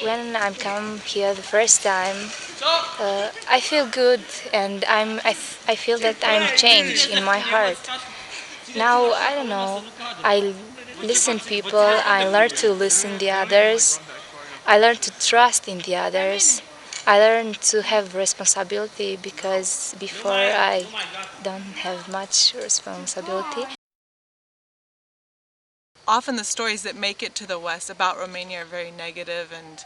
When I'm come here the first time, I feel good and I feel that I'm changed in my heart. Now I don't know. I listen people. I learn to listen the others. I learn to trust in the others. I learn to have responsibility because before I don't have much responsibility. Often the stories that make it to the West about Romania are very negative and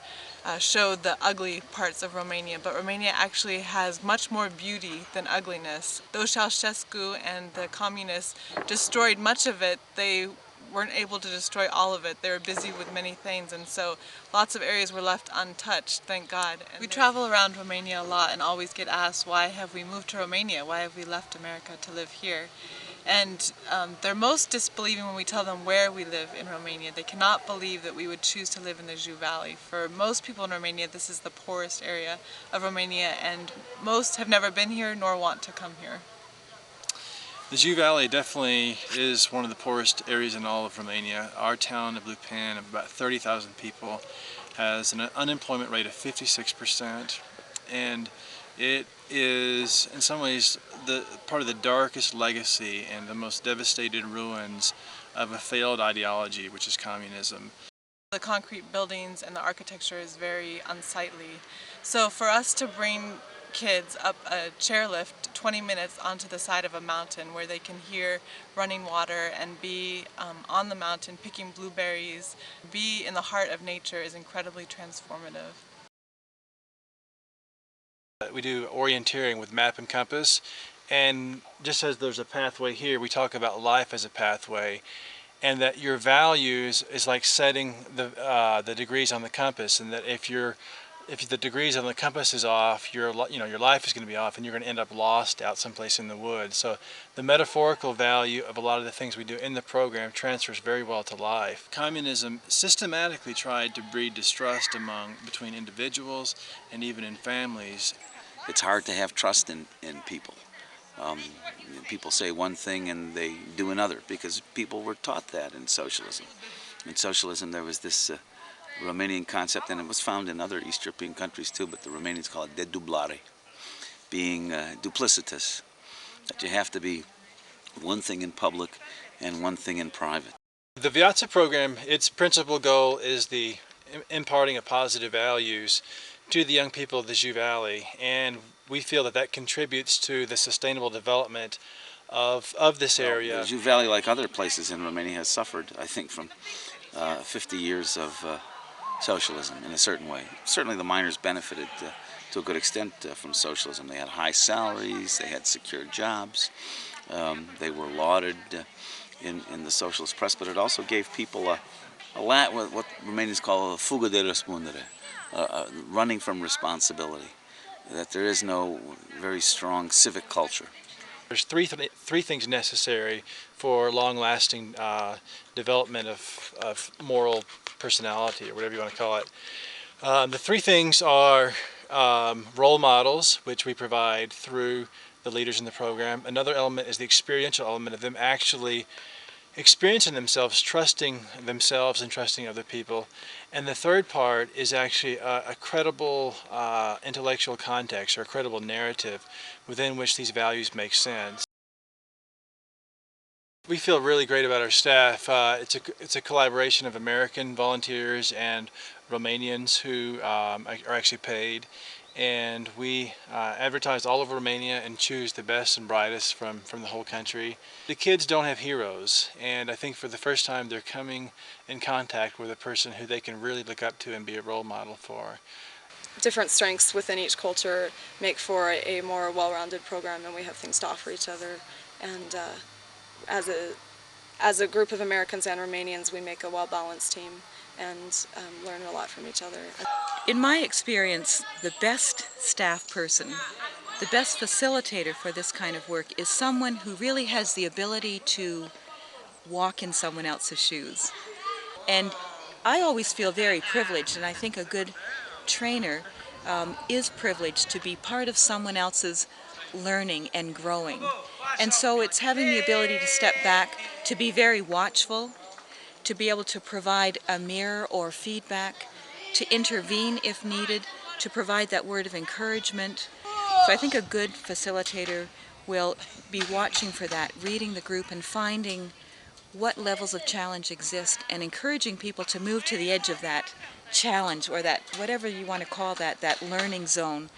show the ugly parts of Romania, but Romania actually has much more beauty than ugliness. Though Ceausescu and the communists destroyed much of it, they weren't able to destroy all of it. They were busy with many things, and so lots of areas were left untouched, thank God. And we travel around Romania a lot and always get asked, why have we moved to Romania? Why have we left America to live here? And they're most disbelieving when we tell them where we live in Romania. They cannot believe that we would choose to live in the Jiu Valley. For most people in Romania, this is the poorest area of Romania, and most have never been here nor want to come here. The Jiu Valley definitely is one of the poorest areas in all of Romania. Our town of Lupan, of about 30,000 people, has an unemployment rate of 56%, and it is in some ways the part of the darkest legacy and the most devastated ruins of a failed ideology, which is communism. The concrete buildings and the architecture is very unsightly. So for us to bring kids up a chairlift 20 minutes onto the side of a mountain where they can hear running water and be on the mountain picking blueberries, be in the heart of nature is incredibly transformative. We do orienteering with map and compass, and just as there's a pathway here, we talk about life as a pathway, and that your values is like setting the degrees on the compass, and that if the degrees on the compass is off, your life is going to be off, and you're going to end up lost out someplace in the woods. So the metaphorical value of a lot of the things we do in the program transfers very well to life. Communism systematically tried to breed distrust between individuals and even in families. It's hard to have trust in people. People say one thing and they do another because people were taught that in socialism. In socialism there was this Romanian concept, and it was found in other East European countries too, but the Romanians call it dedublare, being duplicitous, that you have to be one thing in public and one thing in private. The Viata program, its principal goal is the imparting of positive values to the young people of the Jiu Valley, and we feel that that contributes to the sustainable development of this area. The Jiu Valley, like other places in Romania, has suffered, I think, from 50 years of socialism in a certain way. Certainly the miners benefited to a good extent from socialism. They had high salaries, they had secure jobs, they were lauded in the socialist press, but it also gave people what Romanians call a fuga de răspundere, running from responsibility, that there is no very strong civic culture. There's three things necessary for long-lasting development of moral personality, or whatever you want to call it. The three things are role models, which we provide through the leaders in the program. Another element is the experiential element of them actually experiencing themselves, trusting themselves and trusting other people. And the third part is actually a credible intellectual context, or a credible narrative within which these values make sense. We feel really great about our staff. It's a collaboration of American volunteers and Romanians who are actually paid, and we advertise all over Romania and choose the best and brightest from the whole country. The kids don't have heroes, and I think for the first time they're coming in contact with a person who they can really look up to and be a role model for. Different strengths within each culture make for a more well-rounded program, and we have things to offer each other. And as a group of Americans and Romanians, we make a well-balanced team and learn a lot from each other. In my experience, the best staff person, the best facilitator for this kind of work is someone who really has the ability to walk in someone else's shoes. And I always feel very privileged, and I think a good trainer is privileged to be part of someone else's learning and growing. And so it's having the ability to step back, to be very watchful, to be able to provide a mirror or feedback, to intervene if needed, to provide that word of encouragement. So I think a good facilitator will be watching for that, reading the group and finding what levels of challenge exist and encouraging people to move to the edge of that challenge, or that, whatever you want to call that, that learning zone.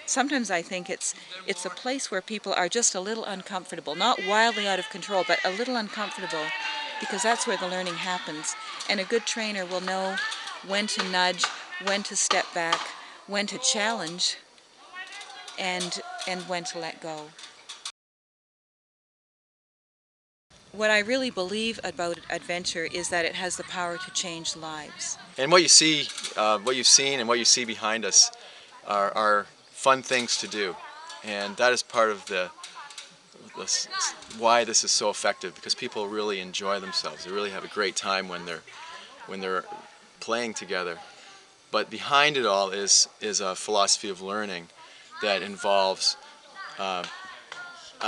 Sometimes I think it's a place where people are just a little uncomfortable, not wildly out of control, but a little uncomfortable, because that's where the learning happens. And a good trainer will know when to nudge, when to step back, when to challenge, and when to let go. What I really believe about adventure is that it has the power to change lives. And what you see, what you've seen and what you see behind us are fun things to do. And that is part of why this is so effective, because people really enjoy themselves. They really have a great time when they're playing together. But behind it all is a philosophy of learning that involves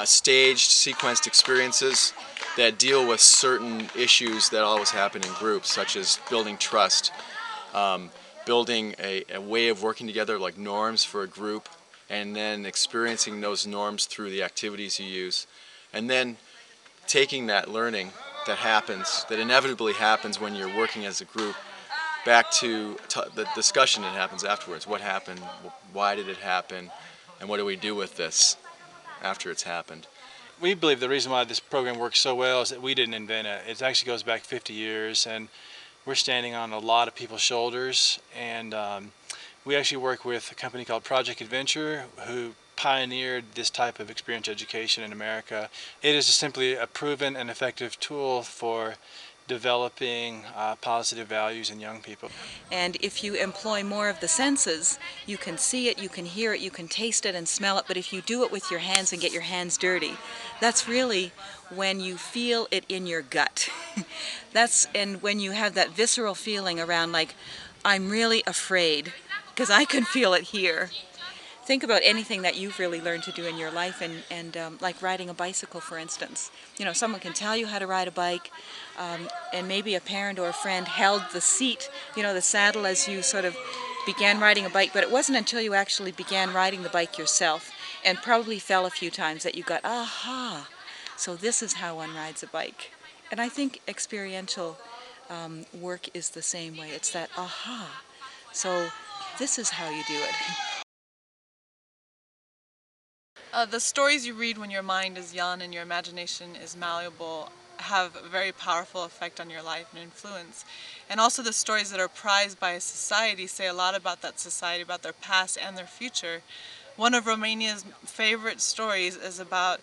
staged, sequenced experiences that deal with certain issues that always happen in groups, such as building trust, building a way of working together, like norms for a group, and then experiencing those norms through the activities you use, and then taking that learning that happens, that inevitably happens when you're working as a group, back to the discussion that happens afterwards. What happened? Why did it happen? And what do we do with this after it's happened? We believe the reason why this program works so well is that we didn't invent it. It actually goes back 50 years, and we're standing on a lot of people's shoulders. And we actually work with a company called Project Adventure, who pioneered this type of experiential education in America. It is simply a proven and effective tool for developing positive values in young people. And if you employ more of the senses, you can see it, you can hear it, you can taste it and smell it, but if you do it with your hands and get your hands dirty, that's really when you feel it in your gut. And when you have that visceral feeling around, like, I'm really afraid, because I can feel it here. Think about anything that you've really learned to do in your life, and like riding a bicycle, for instance. You know, someone can tell you how to ride a bike, and maybe a parent or a friend held the seat, you know, the saddle, as you sort of began riding a bike, but it wasn't until you actually began riding the bike yourself, and probably fell a few times, that you got, aha, so this is how one rides a bike. And I think experiential work is the same way. It's that, aha, so this is how you do it. The stories you read when your mind is young and your imagination is malleable have a very powerful effect on your life and influence. And also the stories that are prized by a society say a lot about that society, about their past and their future. One of Romania's favorite stories is about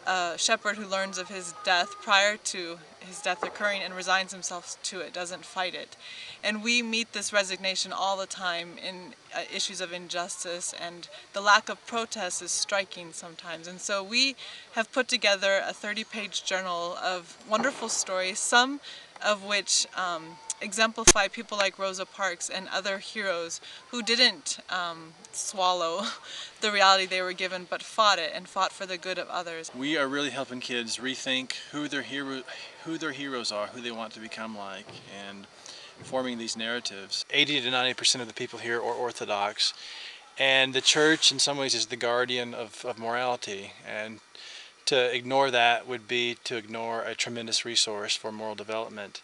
a shepherd who learns of his death prior to his death occurring and resigns himself to it, doesn't fight it. And we meet this resignation all the time in issues of injustice, and the lack of protest is striking sometimes. And so we have put together a 30-page journal of wonderful stories, some of which exemplify people like Rosa Parks and other heroes who didn't swallow the reality they were given, but fought it and fought for the good of others. We are really helping kids rethink who their heroes are, who they want to become like, and forming these narratives. 80 to 90% of the people here are Orthodox, and the church in some ways is the guardian of morality, and to ignore that would be to ignore a tremendous resource for moral development.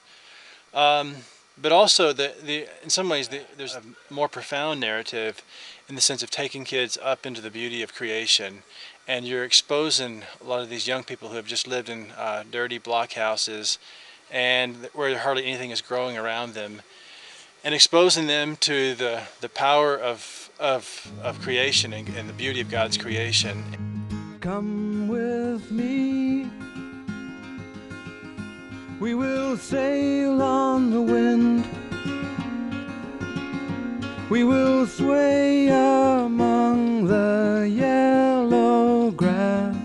But also, in some ways, there's a more profound narrative in the sense of taking kids up into the beauty of creation, and you're exposing a lot of these young people who have just lived in dirty blockhouses and where hardly anything is growing around them, and exposing them to the power of creation and the beauty of God's creation. Come with me, we will sail on the wind, we will sway among the yellow grass.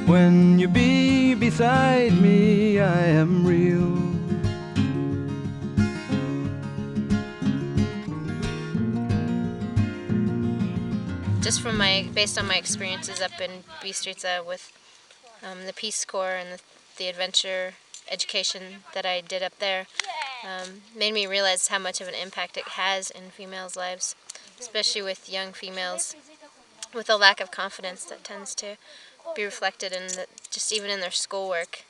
When you be beside me, I am real. Just based on my experiences up in Bistrica with the Peace Corps and the adventure education that I did up there, made me realize how much of an impact it has in females' lives, especially with young females with a lack of confidence that tends to be reflected in just even in their schoolwork.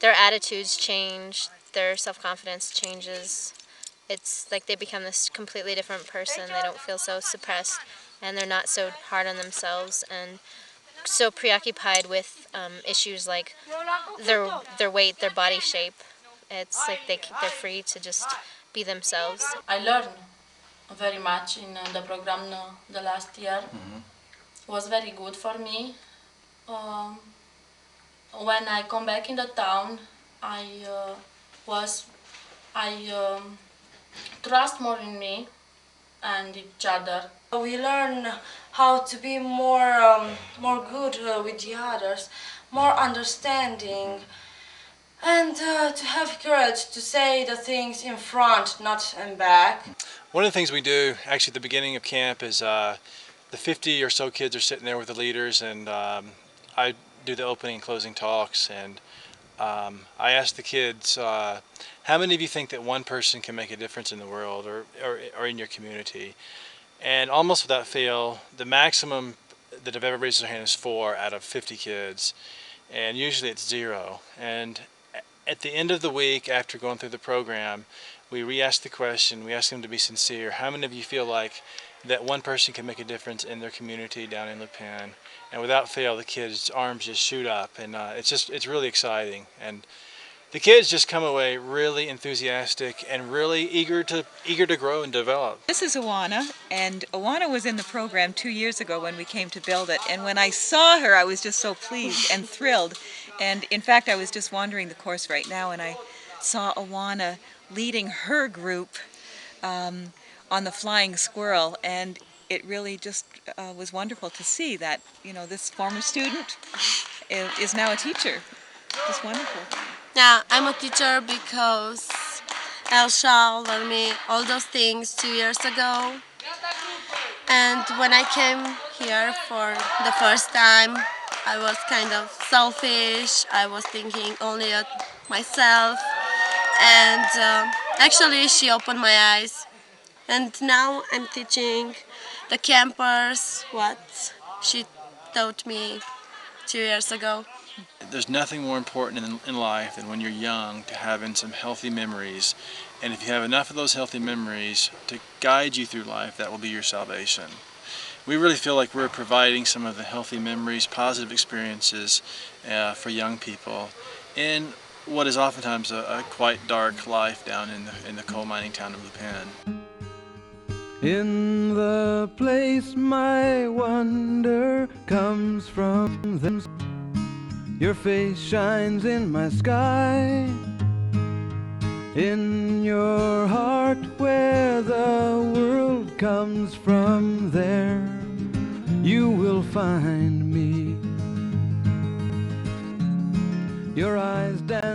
Their attitudes change, their self-confidence changes. It's like they become this completely different person. They don't feel so suppressed, and they're not so hard on themselves and so preoccupied with issues like their weight, their body shape. It's like they're free to just be themselves. I learned very much in the program the last year. Was very good for me. Um, when I come back in the town, was I trust more in me and each other. We learn how to be more good with the others, more understanding, and to have courage to say the things in front, not in back. One of the things we do actually at the beginning of camp is the 50 or so kids are sitting there with the leaders, and I do the opening and closing talks, and I ask the kids, how many of you think that one person can make a difference in the world or in your community? And almost without fail, the maximum that have ever raised their hand is 4 out of 50 kids, and usually it's 0. And at the end of the week, after going through the program, we re-ask the question, we ask them to be sincere. How many of you feel like that one person can make a difference in their community down in Le Pen? And without fail, the kids' arms just shoot up, and it's really exciting. And the kids just come away really enthusiastic and really eager to grow and develop. This is Awana, and Awana was in the program 2 years ago when we came to build it, and when I saw her I was just so pleased and thrilled. And in fact, I was just wandering the course right now and I saw Awana leading her group on the Flying Squirrel, and it really just was wonderful to see that, you know, this former student is now a teacher. Just wonderful. Yeah, I'm a teacher because Elsha learned me all those things 2 years ago. And when I came here for the first time, I was kind of selfish. I was thinking only of myself. And actually, she opened my eyes. And now I'm teaching the campers what she taught me 2 years ago. There's nothing more important in life than when you're young to having some healthy memories. And if you have enough of those healthy memories to guide you through life, that will be your salvation. We really feel like we're providing some of the healthy memories, positive experiences for young people in what is oftentimes a quite dark life down in the coal mining town of Le Pen. In the place my wonder comes from, them your face shines in my sky. In your heart where the world comes from, there you will find me. Your eyes dance